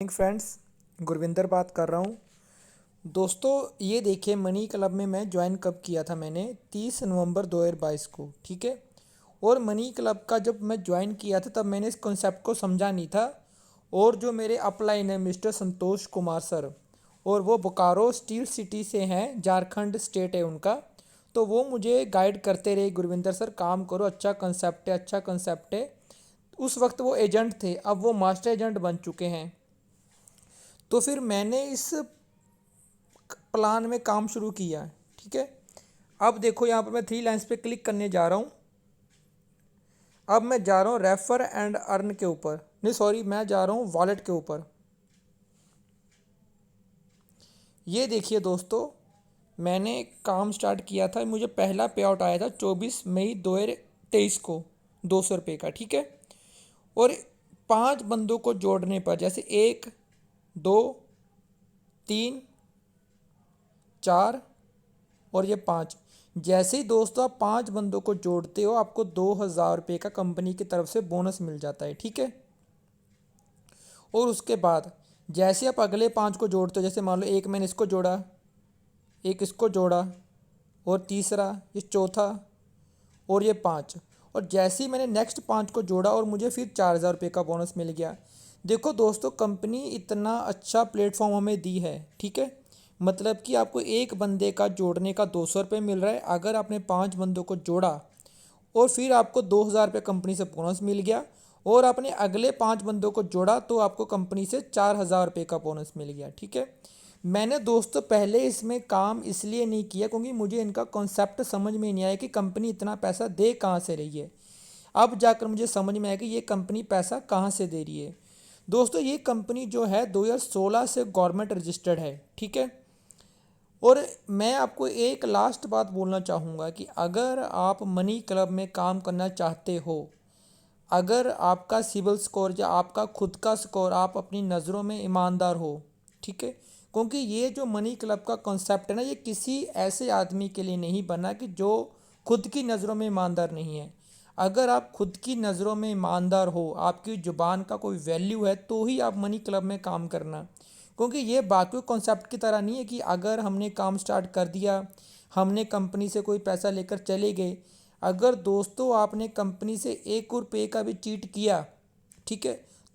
Friends, Gurvinder बात कर रहा हूँ। दोस्तों, ये देखिए मनी क्लब में मैं ज्वाइन कब किया था। मैंने 30 नवंबर 2022 को, ठीक है। और मनी क्लब का जब मैं ज्वाइन किया था तब मैंने इस कॉन्सेप्ट को समझा नहीं था। और जो मेरे अपलाइन है मिस्टर संतोष कुमार सर, और वो बोकारो स्टील सिटी से हैं, झारखंड स्टेट है उनका। तो वो मुझे गाइड करते रहे, गुरविंदर सर काम करो, अच्छा कंसेप्ट है, अच्छा कंसेप्ट है। उस वक्त वो एजेंट थे, अब वो मास्टर एजेंट बन चुके हैं। तो फिर मैंने इस प्लान में काम शुरू किया, ठीक है। अब देखो यहाँ पर मैं थ्री लाइन्स पे क्लिक करने जा रहा हूँ। अब मैं जा रहा हूँ रेफर एंड अर्न के ऊपर, नहीं सॉरी, मैं जा रहा हूँ वॉलेट के ऊपर। ये देखिए दोस्तों, मैंने काम स्टार्ट किया था। मुझे पहला पे आउट आया था 24 मई 2023 को, 200 रुपये का, ठीक है। और 5 बंदों को जोड़ने पर, जैसे 1, 2, 3, 4 और ये 5, जैसे ही दोस्तों आप 5 बंदों को जोड़ते हो आपको 2000 रुपये का कंपनी की तरफ से बोनस मिल जाता है, ठीक है। और उसके बाद जैसे आप अगले 5 को जोड़ते हो, जैसे मान लो एक मैंने इसको जोड़ा, एक इसको जोड़ा, और तीसरा, ये चौथा, और ये 5, और जैसे ही मैंने नेक्स्ट 5 को जोड़ा और मुझे फिर 4000 रुपये का बोनस मिल गया। देखो दोस्तों, कंपनी इतना अच्छा प्लेटफॉर्म हमें दी है, ठीक है। मतलब कि आपको एक बंदे का जोड़ने का 200 रुपये मिल रहा है। अगर आपने 5 बंदों को जोड़ा और फिर आपको 2000 रुपये कंपनी से बोनस मिल गया, और आपने अगले 5 बंदों को जोड़ा तो आपको कंपनी से 4000 रुपये का बोनस मिल गया, ठीक है। मैंने दोस्तों पहले इसमें काम इसलिए नहीं किया क्योंकि मुझे इनका कॉन्सेप्ट समझ में नहीं आया कि कंपनी इतना पैसा दे कहाँ से रही है। अब जाकर मुझे समझ में आया कि ये कंपनी पैसा कहाँ से दे रही है। दोस्तों, ये कंपनी जो है 2016 से गवर्नमेंट रजिस्टर्ड है, ठीक है। और मैं आपको एक लास्ट बात बोलना चाहूँगा कि अगर आप मनी क्लब में काम करना चाहते हो, अगर आपका सिविल स्कोर या आपका खुद का स्कोर, आप अपनी नज़रों में ईमानदार हो, ठीक है। क्योंकि ये जो मनी क्लब का कॉन्सेप्ट है ना, ये किसी ऐसे आदमी के लिए नहीं बना कि जो खुद की नज़रों में ईमानदार नहीं है। अगर आप खुद की नज़रों में ईमानदार हो, आपकी ज़ुबान का कोई वैल्यू है, तो ही आप मनी क्लब में काम करना। क्योंकि ये बाकी कॉन्सेप्ट की तरह नहीं है कि अगर हमने काम स्टार्ट कर दिया, हमने कंपनी से कोई पैसा लेकर चले गए। अगर दोस्तों आपने कंपनी से 1 रुपये का भी चीट किया, ठीक है,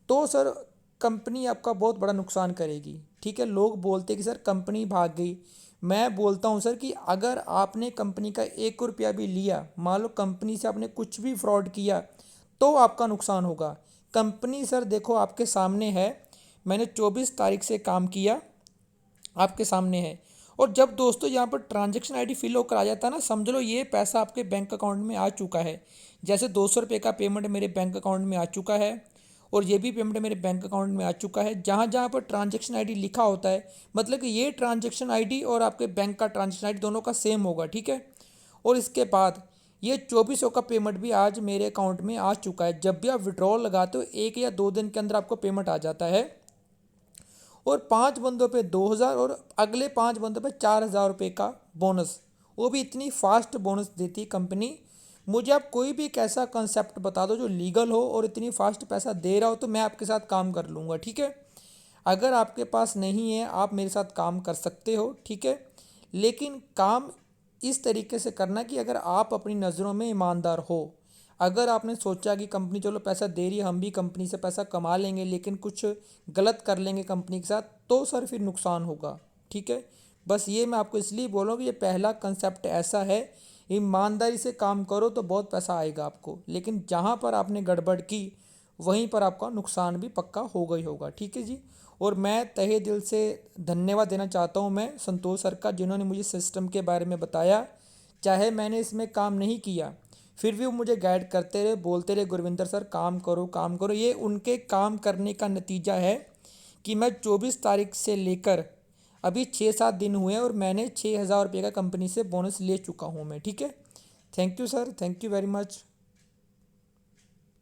तो सर कंपनी आपका बहुत बड़ा नुकसान करेगी, ठीक है। लोग बोलते हैं कि सर कंपनी भाग गई। मैं बोलता हूँ सर कि अगर आपने कंपनी का 1 रुपया भी लिया, मान लो कंपनी से आपने कुछ भी फ्रॉड किया, तो आपका नुकसान होगा। कंपनी सर देखो आपके सामने है, मैंने 24 तारीख से काम किया, आपके सामने है। और जब दोस्तों यहाँ पर ट्रांजैक्शन आईडी फिल होकर आ जाता है ना, समझ लो ये पैसा आपके बैंक अकाउंट में आ चुका है। जैसे 200 रुपये का पेमेंट मेरे बैंक अकाउंट में आ चुका है, और ये भी पेमेंट मेरे बैंक अकाउंट में आ चुका है। जहाँ जहाँ पर ट्रांजैक्शन आईडी लिखा होता है, मतलब कि ये ट्रांजैक्शन आईडी और आपके बैंक का ट्रांजैक्शन आईडी दोनों का सेम होगा, ठीक है। और इसके बाद ये 2400 का पेमेंट भी आज मेरे अकाउंट में आ चुका है। जब भी आप विड्रॉल लगाते हो 1 या 2 दिन के अंदर आपको पेमेंट आ जाता है। और 5 बंदों पे 2000 और अगले 5 बंदों पे 4000 रुपये का बोनस, वो भी इतनी फास्ट बोनस देती है कंपनी। मुझे आप कोई भी एक ऐसा कंसेप्ट बता दो जो लीगल हो और इतनी फास्ट पैसा दे रहा हो, तो मैं आपके साथ काम कर लूँगा, ठीक है। अगर आपके पास नहीं है, आप मेरे साथ काम कर सकते हो, ठीक है। लेकिन काम इस तरीके से करना कि अगर आप अपनी नज़रों में ईमानदार हो। अगर आपने सोचा कि कंपनी चलो पैसा दे रही है, हम भी कंपनी से पैसा कमा लेंगे, लेकिन कुछ गलत कर लेंगे कंपनी के साथ, तो सर फिर नुकसान होगा, ठीक है। बस ये मैं आपको इसलिए बोल रहा हूँ कि ये पहला कंसेप्ट ऐसा है, ईमानदारी से काम करो तो बहुत पैसा आएगा आपको, लेकिन जहाँ पर आपने गड़बड़ की वहीं पर आपका नुकसान भी पक्का होगा ही होगा, ठीक है जी। और मैं तहे दिल से धन्यवाद देना चाहता हूँ मैं संतोष सर का, जिन्होंने मुझे सिस्टम के बारे में बताया। चाहे मैंने इसमें काम नहीं किया, फिर भी वो मुझे गाइड करते रहे, बोलते रहे गुरविंदर सर काम करो काम करो। ये उनके काम करने का नतीजा है कि मैं 24 तारीख से लेकर अभी 6-7 दिन हुए हैं और मैंने 6000 रुपये का कंपनी से बोनस ले चुका हूँ मैं, ठीक है। Thank you sir, thank you very much.